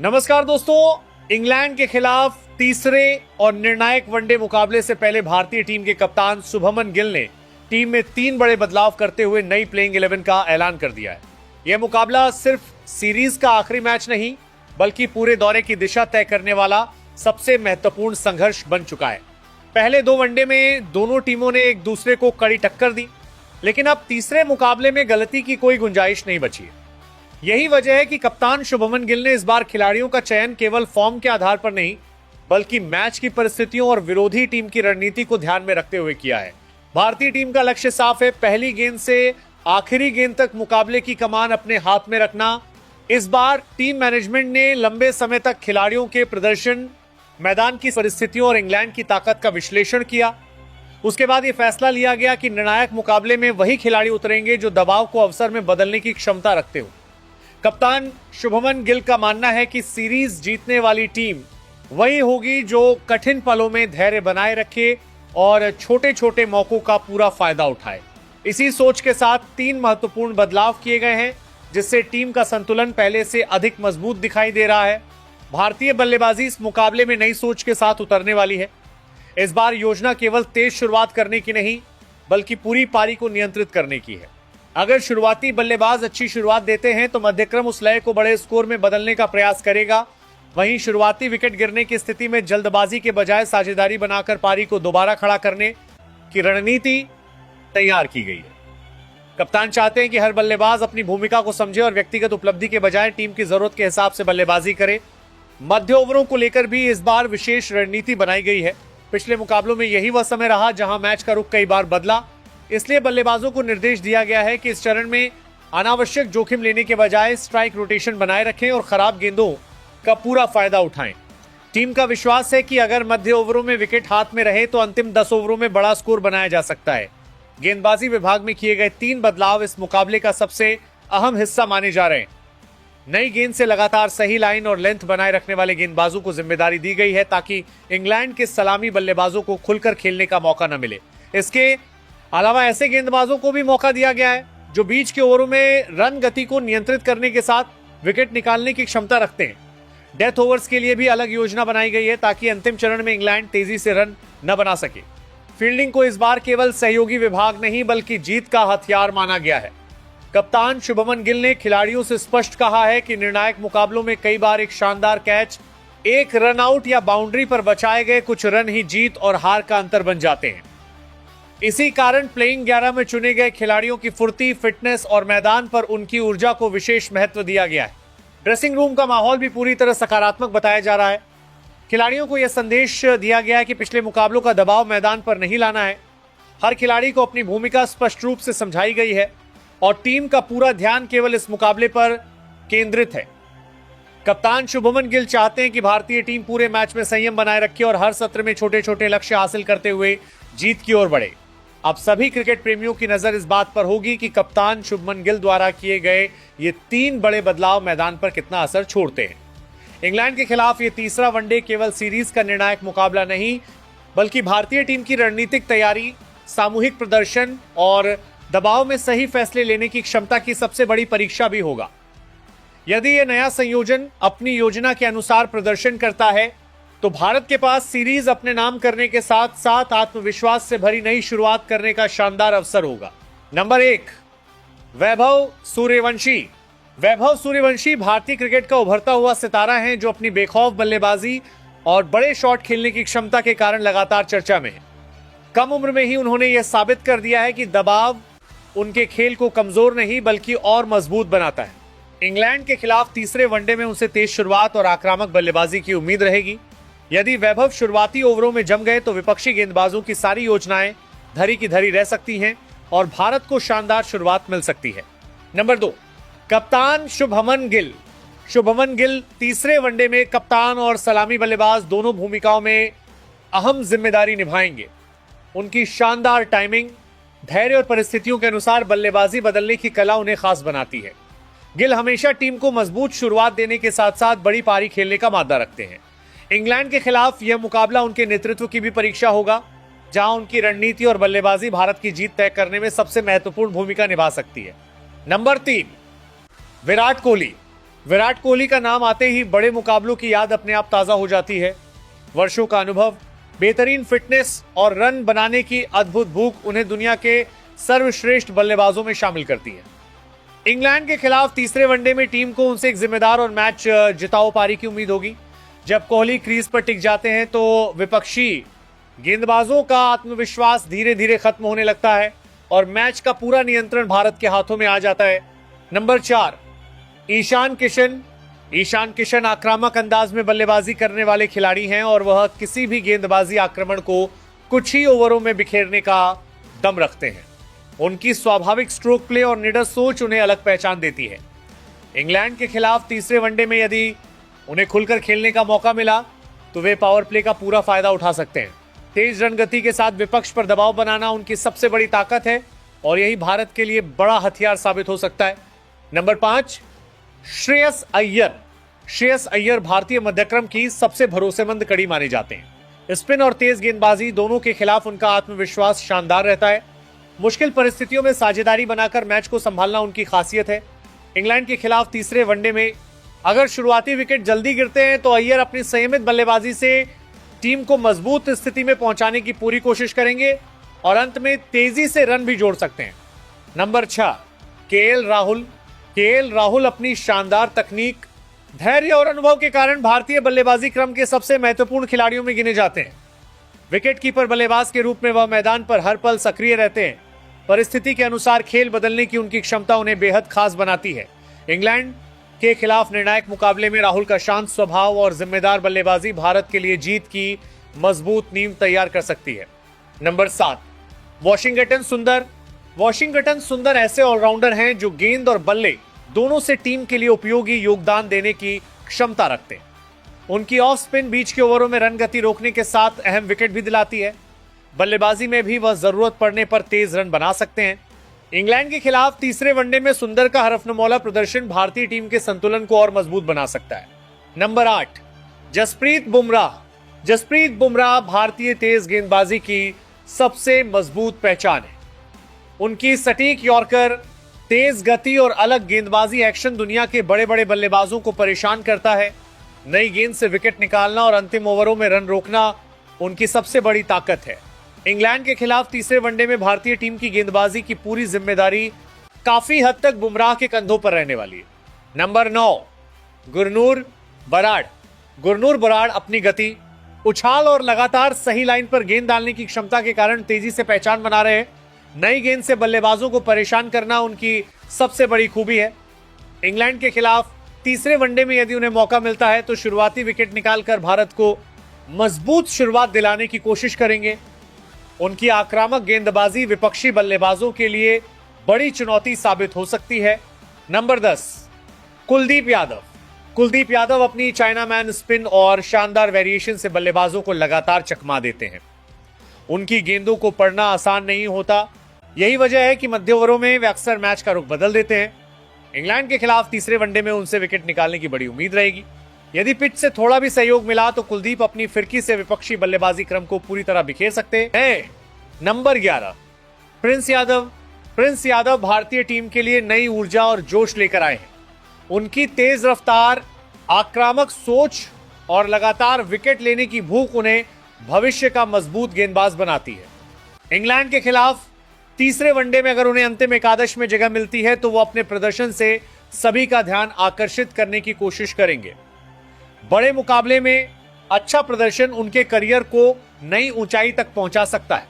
नमस्कार दोस्तों, इंग्लैंड के खिलाफ तीसरे और निर्णायक वनडे मुकाबले से पहले भारतीय टीम के कप्तान शुभमन गिल ने टीम में 3 बड़े बदलाव करते हुए नई प्लेइंग 11 का ऐलान कर दिया है। यह मुकाबला सिर्फ सीरीज का आखिरी मैच नहीं, बल्कि पूरे दौरे की दिशा तय करने वाला सबसे महत्वपूर्ण संघर्ष बन चुका है। पहले 2 वनडे में दोनों टीमों ने एक दूसरे को कड़ी टक्कर दी, लेकिन अब तीसरे मुकाबले में गलती की कोई गुंजाइश नहीं बची है। यही वजह है कि कप्तान शुभमन गिल ने इस बार खिलाड़ियों का चयन केवल फॉर्म के आधार पर नहीं, बल्कि मैच की परिस्थितियों और विरोधी टीम की रणनीति को ध्यान में रखते हुए किया है। भारतीय टीम का लक्ष्य साफ है, पहली गेंद से आखिरी गेंद तक मुकाबले की कमान अपने हाथ में रखना। इस बार टीम मैनेजमेंट ने लंबे समय तक खिलाड़ियों के प्रदर्शन, मैदान की परिस्थितियों और इंग्लैंड की ताकत का विश्लेषण किया। उसके बाद यह फैसला लिया गया कि निर्णायक मुकाबले में वही खिलाड़ी उतरेंगे जो दबाव को अवसर में बदलने की क्षमता रखते हो। कप्तान शुभमन गिल का मानना है कि सीरीज जीतने वाली टीम वही होगी जो कठिन पलों में धैर्य बनाए रखे और छोटे छोटे मौकों का पूरा फायदा उठाए। इसी सोच के साथ 3 महत्वपूर्ण बदलाव किए गए हैं, जिससे टीम का संतुलन पहले से अधिक मजबूत दिखाई दे रहा है। भारतीय बल्लेबाजी इस मुकाबले में नई सोच के साथ उतरने वाली है। इस बार योजना केवल तेज शुरुआत करने की नहीं, बल्कि पूरी पारी को नियंत्रित करने की है। अगर शुरुआती बल्लेबाज अच्छी शुरुआत देते हैं तो मध्यक्रम उस लय को बड़े स्कोर में बदलने का प्रयास करेगा। वहीं शुरुआती विकेट गिरने की स्थिति में जल्दबाजी के बजाय साझेदारी बनाकर पारी को दोबारा खड़ा करने की रणनीति तैयार की गई है। कप्तान चाहते हैं कि हर बल्लेबाज अपनी भूमिका को समझे और व्यक्तिगत उपलब्धि के बजाय टीम की जरूरत के हिसाब से बल्लेबाजी करे। मध्य ओवरों को लेकर भी इस बार विशेष रणनीति बनाई गई है। पिछले मुकाबलों में यही वह समय रहा जहां मैच का रुख कई बार बदला, इसलिए बल्लेबाजों को निर्देश दिया गया है कि इस चरण में अनावश्यक जोखिम लेने के बजाय स्ट्राइक रोटेशन बनाए रखें और खराब गेंदों का पूरा फायदा उठाएं। टीम का विश्वास है कि अगर मध्य ओवरों में विकेट हाथ में रहे तो अंतिम 10 ओवरों में बड़ा स्कोर बनाया जा सकता है। गेंदबाजी विभाग में किए गए 3 बदलाव इस मुकाबले का सबसे अहम हिस्सा माने जा रहे हैं। नई गेंद से लगातार सही लाइन और लेंथ बनाए रखने वाले गेंदबाजों को जिम्मेदारी दी गई है, ताकि इंग्लैंड के सलामी बल्लेबाजों को खुलकर खेलने का मौका न मिले। इसके अलावा ऐसे गेंदबाजों को भी मौका दिया गया है जो बीच के ओवरों में रन गति को नियंत्रित करने के साथ विकेट निकालने की क्षमता रखते हैं। डेथ ओवर्स के लिए भी अलग योजना बनाई गई है, ताकि अंतिम चरण में इंग्लैंड तेजी से रन न बना सके। फील्डिंग को इस बार केवल सहयोगी विभाग नहीं, बल्कि जीत का हथियार माना गया है। कप्तान शुभमन गिल ने खिलाड़ियों से स्पष्ट कहा है कि निर्णायक मुकाबलों में कई बार एक शानदार कैच, एक रन आउट या बाउंड्री पर बचाए गए कुछ रन ही जीत और हार का अंतर बन जाते हैं। इसी कारण प्लेइंग 11 में चुने गए खिलाड़ियों की फुर्ती, फिटनेस और मैदान पर उनकी ऊर्जा को विशेष महत्व दिया गया है। ड्रेसिंग रूम का माहौल भी पूरी तरह सकारात्मक बताया जा रहा है। खिलाड़ियों को यह संदेश दिया गया है कि पिछले मुकाबलों का दबाव मैदान पर नहीं लाना है। हर खिलाड़ी को अपनी भूमिका स्पष्ट रूप से समझाई गई है और टीम का पूरा ध्यान केवल इस मुकाबले पर केंद्रित है। कप्तान शुभमन गिल चाहते हैं कि भारतीय टीम पूरे मैच में संयम बनाए रखे और हर सत्र में छोटे छोटे लक्ष्य हासिल करते हुए जीत की ओर बढ़े। अब सभी क्रिकेट प्रेमियों की नजर इस बात पर होगी कि कप्तान शुभमन गिल द्वारा किए गए ये 3 बड़े बदलाव मैदान पर कितना असर छोड़ते हैं। इंग्लैंड के खिलाफ ये तीसरा वनडे केवल सीरीज का निर्णायक मुकाबला नहीं, बल्कि भारतीय टीम की रणनीतिक तैयारी, सामूहिक प्रदर्शन और दबाव में सही फैसले लेने की क्षमता की सबसे बड़ी परीक्षा भी होगा। यदि यह नया संयोजन अपनी योजना के अनुसार प्रदर्शन करता है तो भारत के पास सीरीज अपने नाम करने के साथ साथ आत्मविश्वास से भरी नई शुरुआत करने का शानदार अवसर होगा। नंबर 1, वैभव सूर्यवंशी। वैभव सूर्यवंशी भारतीय क्रिकेट का उभरता हुआ सितारा है, जो अपनी बेखौफ बल्लेबाजी और बड़े शॉट खेलने की क्षमता के कारण लगातार चर्चा में है। कम उम्र में ही उन्होंने यह साबित कर दिया है कि दबाव उनके खेल को कमजोर नहीं, बल्कि और मजबूत बनाता है। इंग्लैंड के खिलाफ तीसरे वनडे में उनसे तेज शुरुआत और आक्रामक बल्लेबाजी की उम्मीद रहेगी। यदि वैभव शुरुआती ओवरों में जम गए तो विपक्षी गेंदबाजों की सारी योजनाएं धरी की धरी रह सकती हैं और भारत को शानदार शुरुआत मिल सकती है। नंबर 2, कप्तान शुभमन गिल। शुभमन गिल तीसरे वनडे में कप्तान और सलामी बल्लेबाज दोनों भूमिकाओं में अहम जिम्मेदारी निभाएंगे। उनकी शानदार टाइमिंग, धैर्य और परिस्थितियों के अनुसार बल्लेबाजी बदलने की कला उन्हें खास बनाती है। गिल हमेशा टीम को मजबूत शुरुआत देने के साथ साथ बड़ी पारी खेलने का मादा रखते हैं। इंग्लैंड के खिलाफ यह मुकाबला उनके नेतृत्व की भी परीक्षा होगा, जहां उनकी रणनीति और बल्लेबाजी भारत की जीत तय करने में सबसे महत्वपूर्ण भूमिका निभा सकती है। नंबर 3, विराट कोहली। विराट कोहली का नाम आते ही बड़े मुकाबलों की याद अपने आप ताजा हो जाती है। वर्षों का अनुभव, बेहतरीन फिटनेस और रन बनाने की अद्भुत भूख उन्हें दुनिया के सर्वश्रेष्ठ बल्लेबाजों में शामिल करती है। इंग्लैंड के खिलाफ तीसरे वनडे में टीम को उनसे एक जिम्मेदार और मैच जिताओ पारी की उम्मीद होगी। जब कोहली क्रीज पर टिक जाते हैं तो विपक्षी गेंदबाजों का आत्मविश्वास धीरे धीरे खत्म होने लगता है और मैच का पूरा नियंत्रण भारत के हाथों में आ जाता है। नंबर 4, ईशान किशन। ईशान किशन आक्रामक अंदाज में बल्लेबाजी करने वाले खिलाड़ी हैं और वह किसी भी गेंदबाजी आक्रमण को कुछ ही ओवरों में बिखेरने का दम रखते हैं। उनकी स्वाभाविक स्ट्रोक प्ले और निडर सोच उन्हें अलग पहचान देती है। इंग्लैंड के खिलाफ तीसरे वनडे में यदि उन्हें खुलकर खेलने का मौका मिला तो वे पावर प्ले का पूरा फायदा उठा सकते हैं। तेज रन गति के साथ विपक्ष पर दबाव बनाना उनकी सबसे बड़ी ताकत है और यही भारत के लिए बड़ा हथियार साबित हो सकता है। नंबर 5, श्रेयस अय्यर। श्रेयस अय्यर भारतीय मध्यक्रम की सबसे भरोसेमंद कड़ी माने जाते हैं। स्पिन और तेज गेंदबाजी दोनों के खिलाफ उनका आत्मविश्वास शानदार रहता है। मुश्किल परिस्थितियों में साझेदारी बनाकर मैच को संभालना उनकी खासियत है। इंग्लैंड के खिलाफ तीसरे वनडे में अगर शुरुआती विकेट जल्दी गिरते हैं तो अय्यर अपनी संयमित बल्लेबाजी से टीम को मजबूत स्थिति में पहुंचाने की पूरी कोशिश करेंगे और अंत में तेजी से रन भी जोड़ सकते हैं। Number 6, KL Rahul. KL Rahul अपनी शानदार तकनीक, धैर्य और अनुभव के कारण भारतीय बल्लेबाजी क्रम के सबसे महत्वपूर्ण खिलाड़ियों में गिने जाते हैं। विकेटकीपर बल्लेबाज के रूप में वह मैदान पर हर पल सक्रिय रहते हैं। परिस्थिति के अनुसार खेल बदलने की उनकी क्षमता उन्हें बेहद खास बनाती है। इंग्लैंड के खिलाफ निर्णायक मुकाबले में राहुल का शांत स्वभाव और जिम्मेदार बल्लेबाजी भारत के लिए जीत की मजबूत नींव तैयार कर सकती है। नंबर 7, वॉशिंगटन सुंदर। वॉशिंगटन सुंदर ऐसे ऑलराउंडर हैं जो गेंद और बल्ले दोनों से टीम के लिए उपयोगी योगदान देने की क्षमता रखते हैं। उनकी ऑफ स्पिन बीच के ओवरों में रन गति रोकने के साथ अहम विकेट भी दिलाती है। बल्लेबाजी में भी वह जरूरत पड़ने पर तेज रन बना सकते हैं। इंग्लैंड के खिलाफ तीसरे वनडे में सुंदर का हरफनमौला प्रदर्शन भारतीय टीम के संतुलन को और मजबूत बना सकता है। नंबर 8, जसप्रीत बुमराह। जसप्रीत बुमराह भारतीय तेज गेंदबाजी की सबसे मजबूत पहचान है। उनकी सटीक यॉर्कर, तेज गति और अलग गेंदबाजी एक्शन दुनिया के बड़े बड़े बल्लेबाजों को परेशान करता है। नई गेंद से विकेट निकालना और अंतिम ओवरों में रन रोकना उनकी सबसे बड़ी ताकत है। इंग्लैंड के खिलाफ तीसरे वनडे में भारतीय टीम की गेंदबाजी की पूरी जिम्मेदारी काफी हद तक बुमराह के कंधों पर रहने वाली है। नंबर 9, गुरनूर बराड़। गुरनूर बराड़ अपनी गति, उछाल और लगातार सही लाइन पर गेंद डालने की क्षमता के कारण तेजी से पहचान बना रहे हैं। नई गेंद से बल्लेबाजों को परेशान करना उनकी सबसे बड़ी खूबी है। इंग्लैंड के खिलाफ तीसरे वनडे में यदि उन्हें मौका मिलता है तो शुरुआती विकेट निकालकर भारत को मजबूत शुरुआत दिलाने की कोशिश करेंगे। उनकी आक्रामक गेंदबाजी विपक्षी बल्लेबाजों के लिए बड़ी चुनौती साबित हो सकती है। नंबर 10, कुलदीप यादव। कुलदीप यादव अपनी चाइनामैन स्पिन और शानदार वेरिएशन से बल्लेबाजों को लगातार चकमा देते हैं। उनकी गेंदों को पढ़ना आसान नहीं होता। यही वजह है कि मध्य ओवरों में वे अक्सर मैच का रुख बदल देते हैं। इंग्लैंड के खिलाफ तीसरे वनडे में उनसे विकेट निकालने की बड़ी उम्मीद रहेगी। यदि पिच से थोड़ा भी सहयोग मिला तो कुलदीप अपनी फिरकी से विपक्षी बल्लेबाजी क्रम को पूरी तरह बिखेर सकते हैं। Number 11, Prince Yadav. Prince Yadav भारतीय टीम के लिए नई ऊर्जा और जोश लेकर आए हैं। उनकी तेज रफ्तार, आक्रामक सोच और लगातार विकेट लेने की भूख उन्हें भविष्य का मजबूत गेंदबाज बनाती है। इंग्लैंड के खिलाफ तीसरे वनडे में अगर उन्हें अंतिम एकादश में जगह मिलती है तो वो अपने प्रदर्शन से सभी का ध्यान आकर्षित करने की कोशिश करेंगे। बड़े मुकाबले में अच्छा प्रदर्शन उनके करियर को नई ऊंचाई तक पहुंचा सकता है।